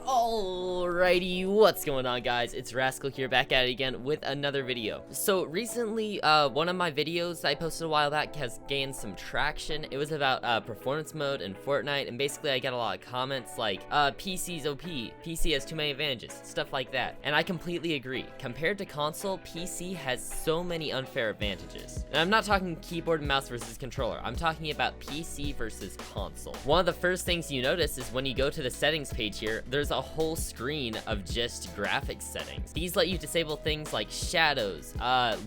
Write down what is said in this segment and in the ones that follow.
Alrighty, what's going on, guys? It's Rascal here, back at it again with another video. So recently, one of my videos I posted a while back has gained some traction. It was about performance mode in Fortnite, and basically I got a lot of comments like, PC's OP, PC has too many advantages, stuff like that. And I completely agree. Compared to console, PC has so many unfair advantages. And I'm not talking keyboard and mouse versus controller, I'm talking about PC versus console. One of the first things you notice is when you go to the settings page here, there's a whole screen of just graphics settings. These let you disable things like shadows,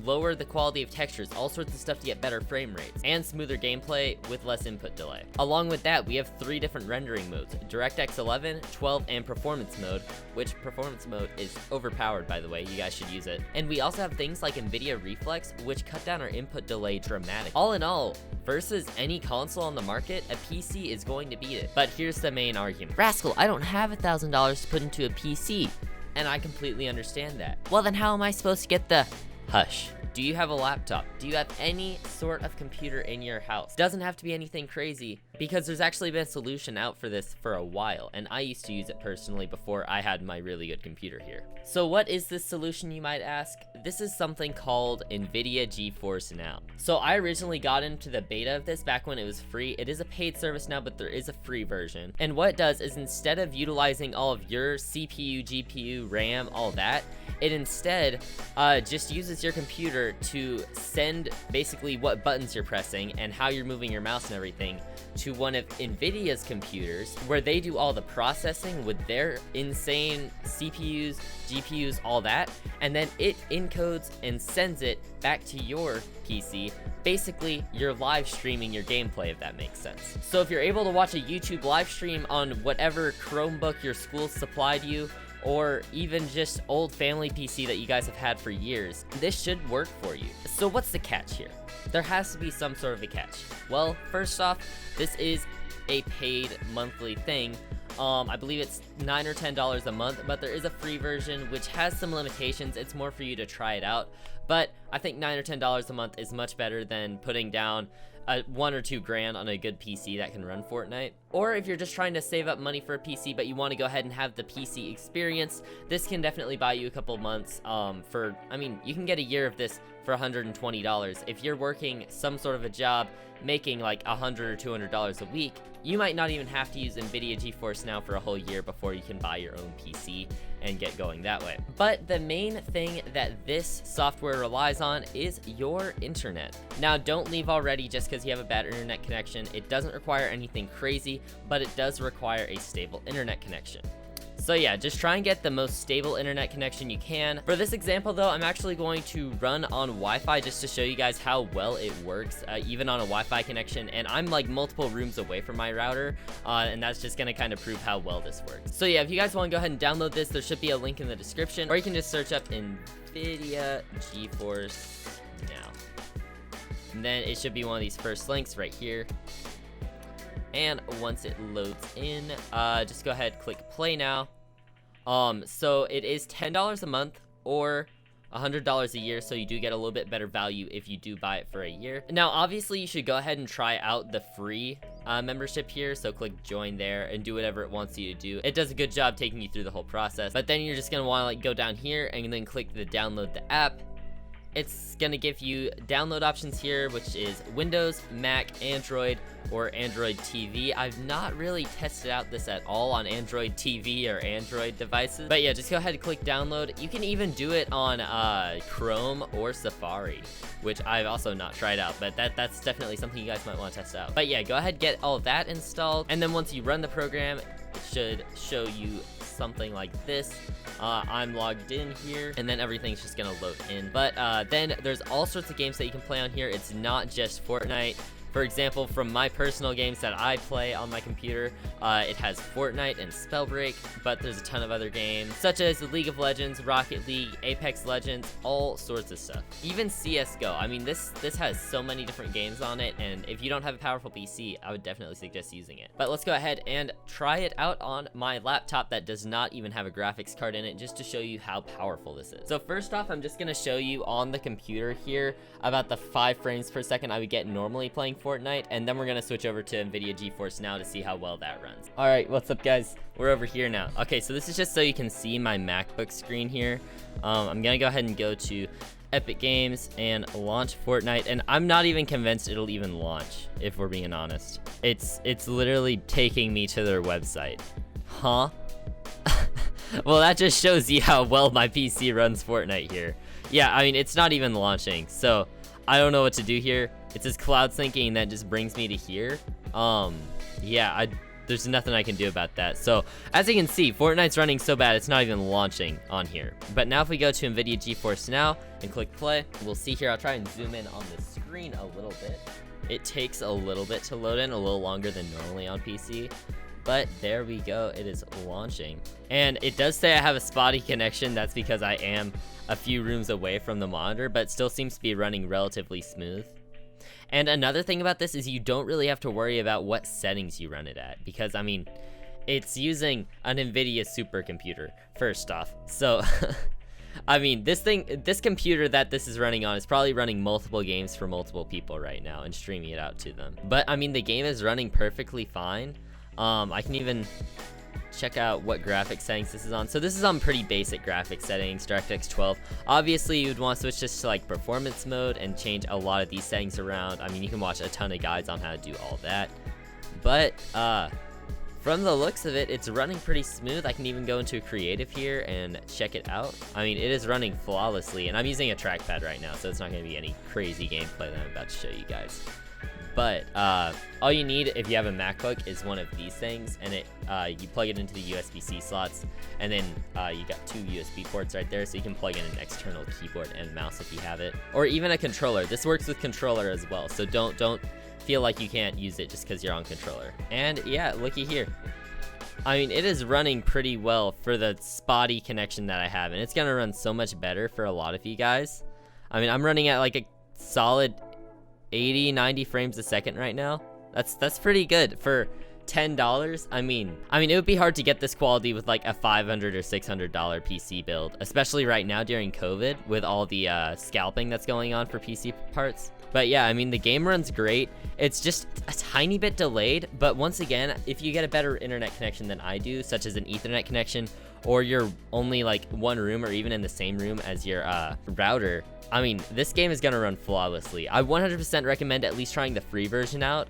lower the quality of textures, all sorts of stuff to get better frame rates, and smoother gameplay with less input delay. Along with that, we have 3 different rendering modes: DirectX 11, 12, and Performance mode, which Performance mode is overpowered, by the way, you guys should use it. And we also have things like Nvidia Reflex, which cut down our input delay dramatically. All in all, versus any console on the market, a PC is going to beat it. But here's the main argument. Rascal, I don't have $1,000 to put into a PC. And I completely understand that. Well, then how am I supposed to get the... Hush. Do you have a laptop? Do you have any sort of computer in your house? Doesn't have to be anything crazy, because there's actually been a solution out for this for a while, and I used to use it personally before I had my really good computer here. So what is this solution, you might ask? This is something called Nvidia GeForce Now. So I originally got into the beta of this back when it was free. It is a paid service now, but there is a free version. And what it does is, instead of utilizing all of your CPU, GPU, RAM, all that, it instead just uses your computer to send basically what buttons you're pressing and how you're moving your mouse and everything to one of Nvidia's computers, where they do all the processing with their insane CPUs, GPUs, all that, and then it encodes and sends it back to your PC. Basically, you're live streaming your gameplay, if that makes sense. So if you're able to watch a YouTube live stream on whatever Chromebook your school supplied you, or even just old family PC that you guys have had for years, this should work for you. So what's the catch here? There has to be some sort of a catch. Well, first off, this is a paid monthly thing. I believe it's $9 or $10 a month, but there is a free version which has some limitations. It's more for you to try it out, but I think $9 or $10 a month is much better than putting down $1 or $2 grand on a good PC that can run Fortnite. Or if you're just trying to save up money for a PC but you want to go ahead and have the PC experience, this can definitely buy you a couple months. You can get a year of this for $120. If you're working some sort of a job making like $100 or $200 a week, you might not even have to use Nvidia GeForce Now for a whole year before you can buy your own PC and get going that way. But the main thing that this software relies on is your internet. Now, don't leave already just because you have a bad internet connection. It doesn't require anything crazy, but it does require a stable internet connection. So yeah, just try and get the most stable internet connection you can. For this example though, I'm actually going to run on Wi-Fi just to show you guys how well it works, even on a Wi-Fi connection. And I'm like multiple rooms away from my router, and that's just gonna kind of prove how well this works. So yeah, if you guys want to go ahead and download this, there should be a link in the description, or you can just search up Nvidia GeForce Now. And then it should be one of these first links right here. And once it loads in, just go ahead, click play now. So it is $10 a month or $100 a year, so you do get a little bit better value if you do buy it for a year. Now, obviously, you should go ahead and try out the free membership here, so click join there and do whatever it wants you to do. It does a good job taking you through the whole process, but then you're just gonna want to like go down here and then click the download the app. It's gonna give you download options here, which is Windows, Mac, Android, or Android TV. I've not really tested out this at all on Android TV or Android devices, but yeah, just go ahead and click download. You can even do it on Chrome or Safari, which I've also not tried out, but that's definitely something you guys might want to test out. But yeah, go ahead, get all of that installed, and then once you run the program, it should show you something like this. I'm logged in here, and then everything's just gonna load in. But then there's all sorts of games that you can play on here. It's not just Fortnite. For example, from my personal games that I play on my computer, it has Fortnite and Spellbreak, but there's a ton of other games, such as League of Legends, Rocket League, Apex Legends, all sorts of stuff. Even CSGO. I mean, this has so many different games on it, and if you don't have a powerful PC, I would definitely suggest using it. But let's go ahead and try it out on my laptop that does not even have a graphics card in it, just to show you how powerful this is. So first off, I'm just gonna show you on the computer here about the 5 frames per second I would get normally playing Fortnite, and then we're gonna switch over to Nvidia GeForce Now to see how well that runs. All right, what's up, guys? We're over here now. Okay, so this is just so you can see my MacBook screen here. I'm gonna go ahead and go to Epic Games and launch Fortnite, and I'm not even convinced it'll even launch, if we're being honest. It's literally taking me to their website. Huh? Well, that just shows you how well my PC runs Fortnite here. Yeah, I mean, it's not even launching, so I don't know what to do here. It says cloud syncing, and that just brings me to here. Yeah, there's nothing I can do about that. So, as you can see, Fortnite's running so bad, it's not even launching on here. But now if we go to Nvidia GeForce Now and click play, we'll see here, I'll try and zoom in on the screen a little bit. It takes a little bit to load in, a little longer than normally on PC. But there we go, it is launching. And it does say I have a spotty connection. That's because I am a few rooms away from the monitor, but still seems to be running relatively smooth. And another thing about this is you don't really have to worry about what settings you run it at, because I mean, it's using an Nvidia supercomputer, first off. So, I mean, this computer that this is running on is probably running multiple games for multiple people right now and streaming it out to them. But I mean, the game is running perfectly fine. I can even check out what graphics settings this is on. So this is on pretty basic graphics settings, DirectX 12. Obviously, you'd want to switch this to like performance mode and change a lot of these settings around. I mean, you can watch a ton of guides on how to do all that. But from the looks of it, it's running pretty smooth. I can even go into creative here and check it out. I mean, it is running flawlessly, and I'm using a trackpad right now, so it's not going to be any crazy gameplay that I'm about to show you guys. But all you need if you have a MacBook is one of these things, and you plug it into the USB-C slots, and then you got 2 USB ports right there, so you can plug in an external keyboard and mouse if you have it, or even a controller. This works with controller as well, so don't feel like you can't use it just because you're on controller. And yeah, looky here. I mean, it is running pretty well for the spotty connection that I have, and it's gonna run so much better for a lot of you guys. I mean, I'm running at like a solid 80-90 frames a second right now. That's pretty good for $10. I mean it would be hard to get this quality with like a $500 or $600 PC build, especially right now during COVID with all the scalping that's going on for PC parts. But yeah, I mean, the game runs great. It's just a tiny bit delayed, but once again, if you get a better internet connection than I do, such as an Ethernet connection, or you're only like one room or even in the same room as your router, I mean, this game is gonna run flawlessly. I 100% recommend at least trying the free version out,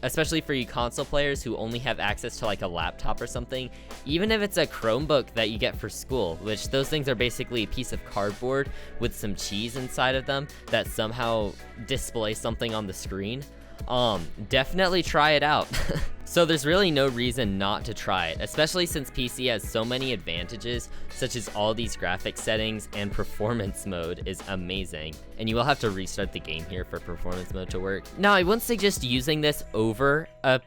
especially for you console players who only have access to like a laptop or something. Even if it's a Chromebook that you get for school, which those things are basically a piece of cardboard with some cheese inside of them that somehow display something on the screen. Definitely try it out. So there's really no reason not to try it, especially since PC has so many advantages, such as all these graphics settings, and performance mode is amazing. And you will have to restart the game here for performance mode to work. Now, I wouldn't suggest using this over a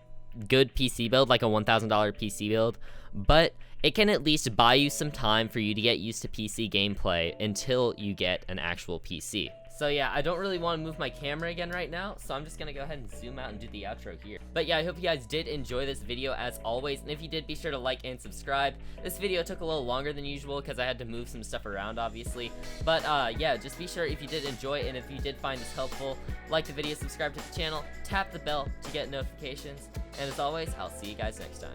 good PC build, like a $1,000 PC build, but it can at least buy you some time for you to get used to PC gameplay until you get an actual PC. So yeah, I don't really want to move my camera again right now, so I'm just gonna go ahead and zoom out and do the outro here. But yeah, I hope you guys did enjoy this video as always, and if you did, be sure to like and subscribe. This video took a little longer than usual because I had to move some stuff around, obviously. But yeah, just be sure if you did enjoy it, and if you did find this helpful, like the video, subscribe to the channel, tap the bell to get notifications, and as always, I'll see you guys next time.